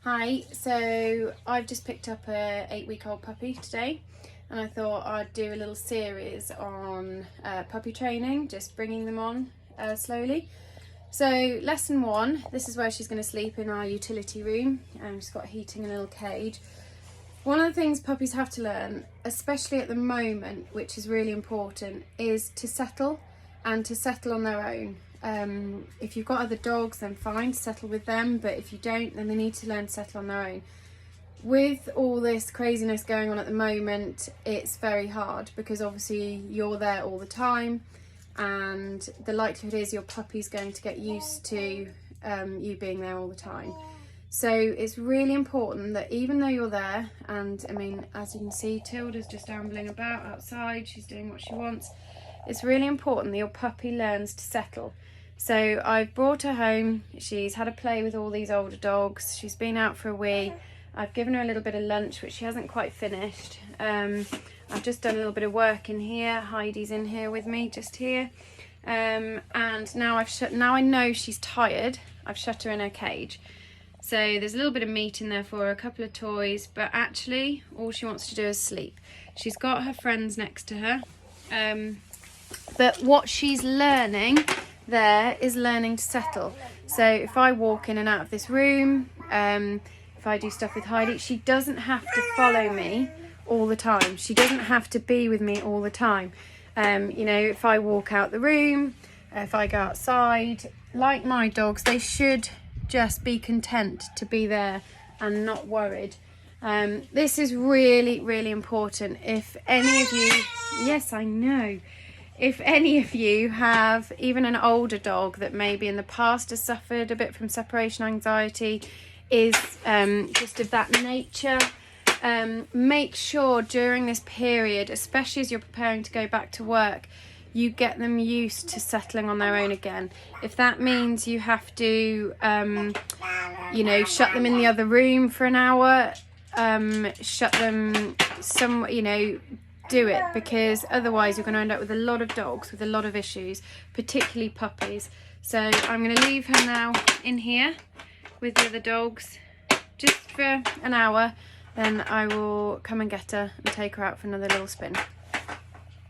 Hi, so I've just picked up a 8-week-old puppy today, and I thought I'd do a little series on puppy training, just bringing them on slowly. So lesson 1, this is where she's going to sleep in our utility room, and she's got heating in a little cage. One of the things puppies have to learn, especially at the moment, which is really important, is to settle and to settle on their own. If you've got other dogs, then fine, settle with them, but if you don't, then they need to learn to settle on their own. With all this craziness going on at the moment, it's very hard because obviously you're there all the time, and the likelihood is your puppy's going to get used to you being there all the time. So it's really important that even though you're there, and I mean, as you can see, Tilda's just ambling about outside, she's doing what she wants. It's really important that your puppy learns to settle. So I've brought her home, she's had a play with all these older dogs, she's been out for a wee, I've given her a little bit of lunch which she hasn't quite finished. I've just done a little bit of work in here, Heidi's in here with me, just here. And now now I know she's tired, I've shut her in her cage. So there's a little bit of meat in there for her, a couple of toys, but actually all she wants to do is sleep. She's got her friends next to her, but what she's learning there is learning to settle. So if I walk in and out of this room, if I do stuff with Heidi, she doesn't have to follow me all the time. She doesn't have to be with me all the time. You know, if I walk out the room, if I go outside, like my dogs, they should just be content to be there and not worried. This is really, really important. If any of you, yes, I know. If any of you have even an older dog that maybe in the past has suffered a bit from separation anxiety, is just of that nature, make sure during this period, especially as you're preparing to go back to work, you get them used to settling on their own again. If that means you have to, you know, shut them in the other room for an hour, shut them you know, do it, because otherwise you're going to end up with a lot of dogs with a lot of issues, particularly puppies. So I'm going to leave her now in here with the other dogs just for an hour, then I will come and get her and take her out for another little spin.